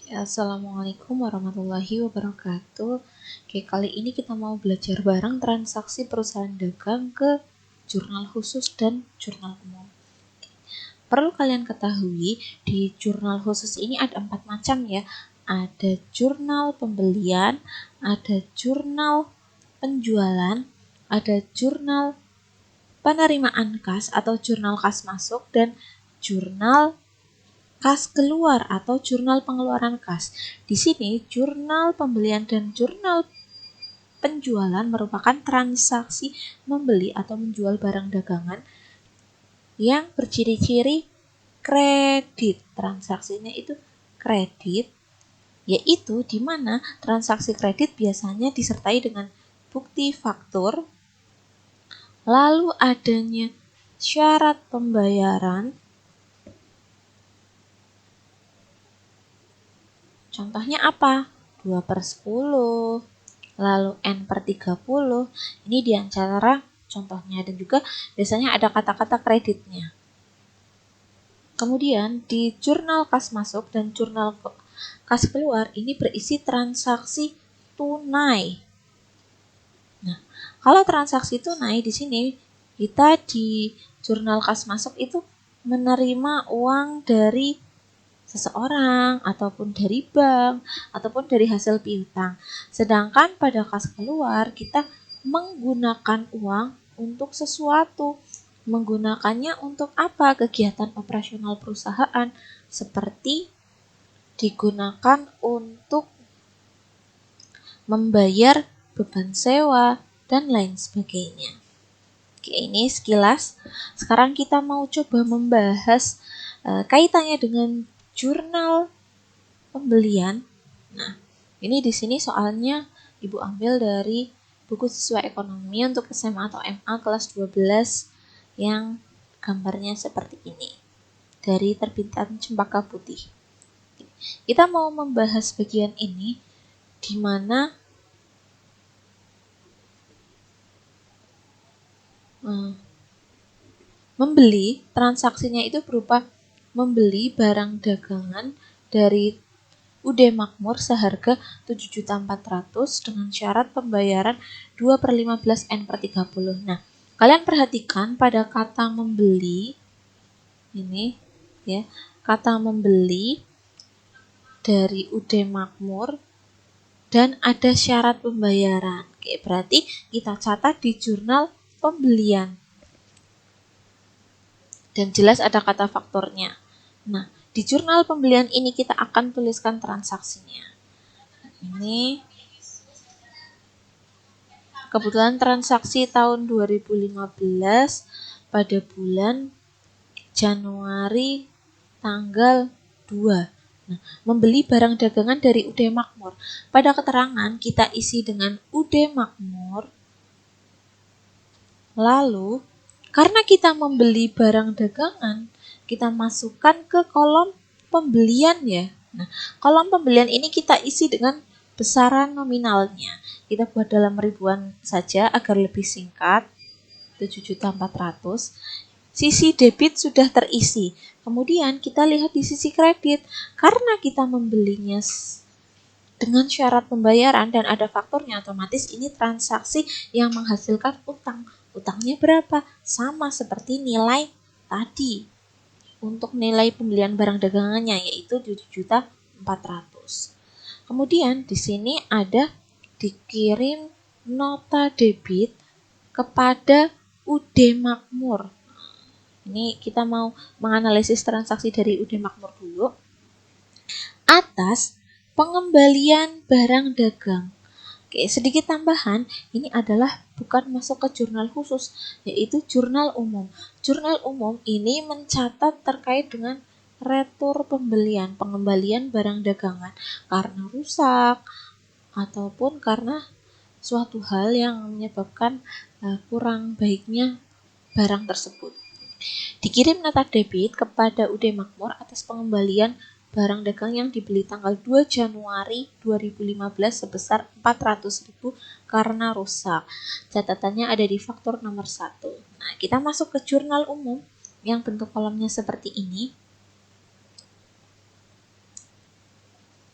Assalamualaikum warahmatullahi wabarakatuh. Oke, kali ini kita mau belajar bareng transaksi perusahaan dagang ke jurnal khusus dan jurnal umum. Perlu kalian ketahui, di jurnal khusus ini ada 4 macam ya. Ada jurnal pembelian, ada jurnal penjualan, ada jurnal penerimaan kas atau jurnal kas masuk, dan jurnal kas keluar atau jurnal pengeluaran kas. Di sini jurnal pembelian dan jurnal penjualan merupakan transaksi membeli atau menjual barang dagangan yang berciri-ciri kredit. Transaksinya itu kredit, yaitu di mana transaksi kredit biasanya disertai dengan bukti faktur, lalu adanya syarat pembayaran. Contohnya apa? 2/10, lalu N/30. Ini diantara contohnya, dan juga biasanya ada kata-kata kreditnya. Kemudian di jurnal kas masuk dan jurnal kas keluar ini berisi transaksi tunai. Nah, kalau transaksi tunai di sini kita di jurnal kas masuk itu menerima uang dari seseorang, ataupun dari bank, ataupun dari hasil piutang. Sedangkan pada kas keluar kita menggunakan uang untuk sesuatu. Menggunakannya untuk apa? Kegiatan operasional perusahaan, seperti digunakan untuk membayar beban sewa dan lain sebagainya. Oke, ini sekilas. Sekarang kita mau coba membahas kaitannya dengan jurnal pembelian. Nah, ini di sini soalnya Ibu ambil dari buku siswa ekonomi untuk SMA atau MA kelas 12 yang gambarnya seperti ini, dari terbitan Cempaka Putih. Kita mau membahas bagian ini di mana membeli, transaksinya itu berupa membeli barang dagangan dari UD Makmur seharga 7.400.000 dengan syarat pembayaran 2/15 N/30. Nah, kalian perhatikan pada kata membeli ini ya, kata membeli dari UD Makmur dan ada syarat pembayaran. Oke, berarti kita catat di jurnal pembelian. Dan jelas ada kata faktornya. Nah, di jurnal pembelian ini kita akan tuliskan transaksinya. Ini kebetulan transaksi tahun 2015 pada bulan Januari tanggal 2. Nah, membeli barang dagangan dari UD Makmur. Pada keterangan kita isi dengan UD Makmur. Lalu, karena kita membeli barang dagangan, kita masukkan ke kolom pembelian ya. Nah, kolom pembelian ini kita isi dengan besaran nominalnya. Kita buat dalam ribuan saja agar lebih singkat. 7.400.000. Sisi debit sudah terisi. Kemudian kita lihat di sisi kredit. Karena kita membelinya dengan syarat pembayaran dan ada fakturnya, otomatis ini transaksi yang menghasilkan utang. Utangnya berapa? Sama seperti nilai tadi untuk nilai pembelian barang dagangannya, yaitu 7.400.000. Kemudian di sini ada dikirim nota debit kepada UD Makmur. Ini kita mau menganalisis transaksi dari UD Makmur dulu. Atas pengembalian barang dagang. Oke, sedikit tambahan, ini adalah bukan masuk ke jurnal khusus, yaitu jurnal umum. Jurnal umum ini mencatat terkait dengan retur pembelian, pengembalian barang dagangan karena rusak ataupun karena suatu hal yang menyebabkan kurang baiknya barang tersebut. Dikirim nota debit kepada UD Makmur atas pengembalian barang dagang yang dibeli tanggal 2 Januari 2015 sebesar 400.000 karena rusak. Catatannya ada di faktur nomor 1. Nah, kita masuk ke jurnal umum yang bentuk kolomnya seperti ini.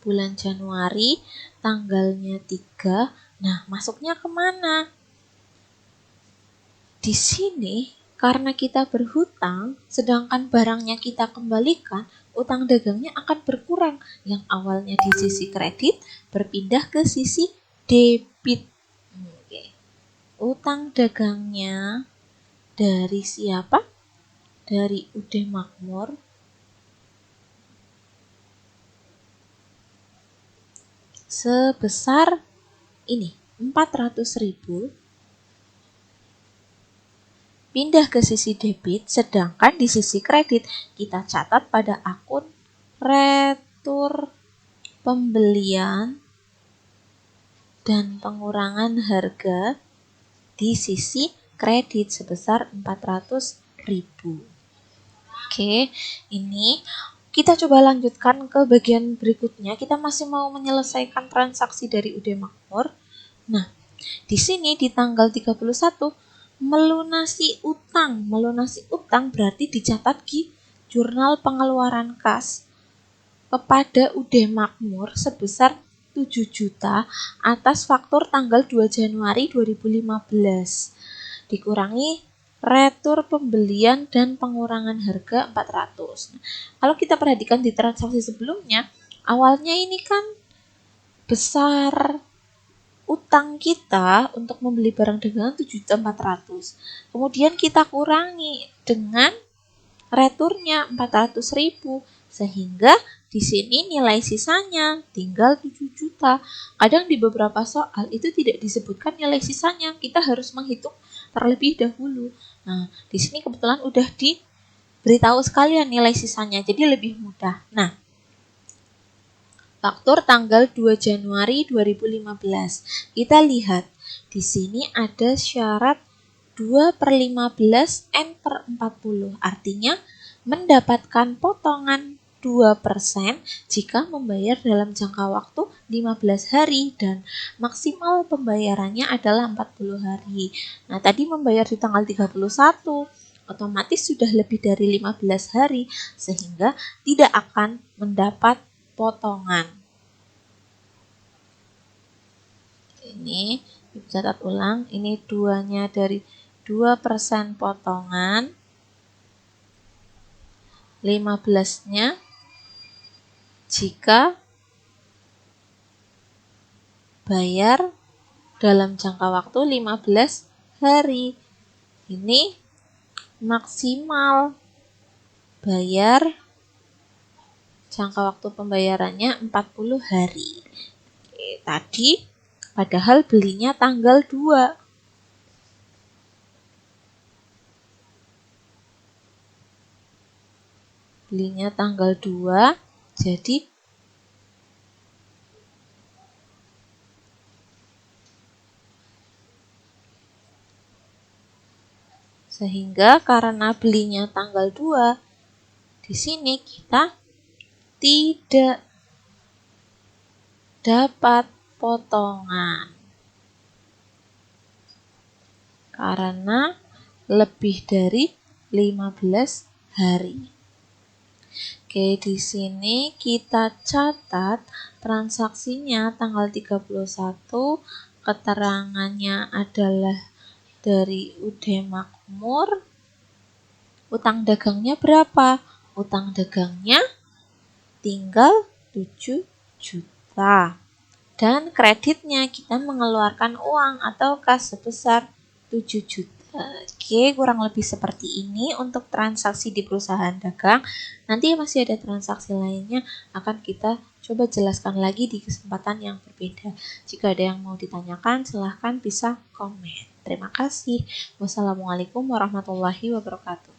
bulan Januari, tanggalnya 3. Nah, masuknya kemana? Di sini, karena kita berhutang, sedangkan barangnya kita kembalikan, utang dagangnya akan berkurang. Yang awalnya di sisi kredit, berpindah ke sisi debit. Oke. Utang dagangnya dari siapa? Dari UD Makmur. Sebesar ini 400.000 pindah ke sisi debit, sedangkan di sisi kredit kita catat pada akun retur pembelian dan pengurangan harga di sisi kredit sebesar 400.000. Oke, ini kita coba lanjutkan ke bagian berikutnya. Kita masih mau menyelesaikan transaksi dari UD Makmur. Nah, di sini di tanggal 31 melunasi utang. Melunasi utang berarti dicatat di jurnal pengeluaran kas kepada UD Makmur sebesar 7 juta atas faktur tanggal 2 Januari 2015. Dikurangi retur pembelian dan pengurangan harga 400. Nah, kalau kita perhatikan di transaksi sebelumnya, awalnya ini kan besar utang kita untuk membeli barang dagangan 7.400.000. Kemudian kita kurangi dengan returnya 400.000 sehingga di sini nilai sisanya tinggal 7 juta. Kadang di beberapa soal itu tidak disebutkan nilai sisanya, kita harus menghitung terlebih dahulu. Nah, di sini kebetulan udah diberitahu sekalian nilai sisanya, jadi lebih mudah. Nah, faktur tanggal 2 Januari 2015. Kita lihat, di sini ada syarat 2/15 N/40. Artinya, mendapatkan potongan 2% jika membayar dalam jangka waktu 15 hari dan maksimal pembayarannya adalah 40 hari. Nah, tadi membayar di tanggal 31, otomatis sudah lebih dari 15 hari sehingga tidak akan mendapat potongan. Ini dicatat ulang, ini 2-nya dari 2% potongan, 15-nya jika bayar dalam jangka waktu 15 hari. Ini maksimal bayar jangka waktu pembayarannya 40 hari. Oke, tadi padahal belinya tanggal 2. Belinya tanggal 2, jadi sehingga karena belinya tanggal 2, di sini kita tidak dapat potongan. Karena lebih dari 15 hari. Oke, di sini kita catat transaksinya tanggal 31, keterangannya adalah dari UD Makmur. Utang dagangnya berapa? Utang dagangnya tinggal 7 juta. Dan kreditnya kita mengeluarkan uang atau kas sebesar 7 juta. Oke, kurang lebih seperti ini untuk transaksi di perusahaan dagang. Nanti masih ada transaksi lainnya akan kita coba jelaskan lagi di kesempatan yang berbeda. Jika ada yang mau ditanyakan, silahkan bisa komen. Terima kasih. Wassalamualaikum warahmatullahi wabarakatuh.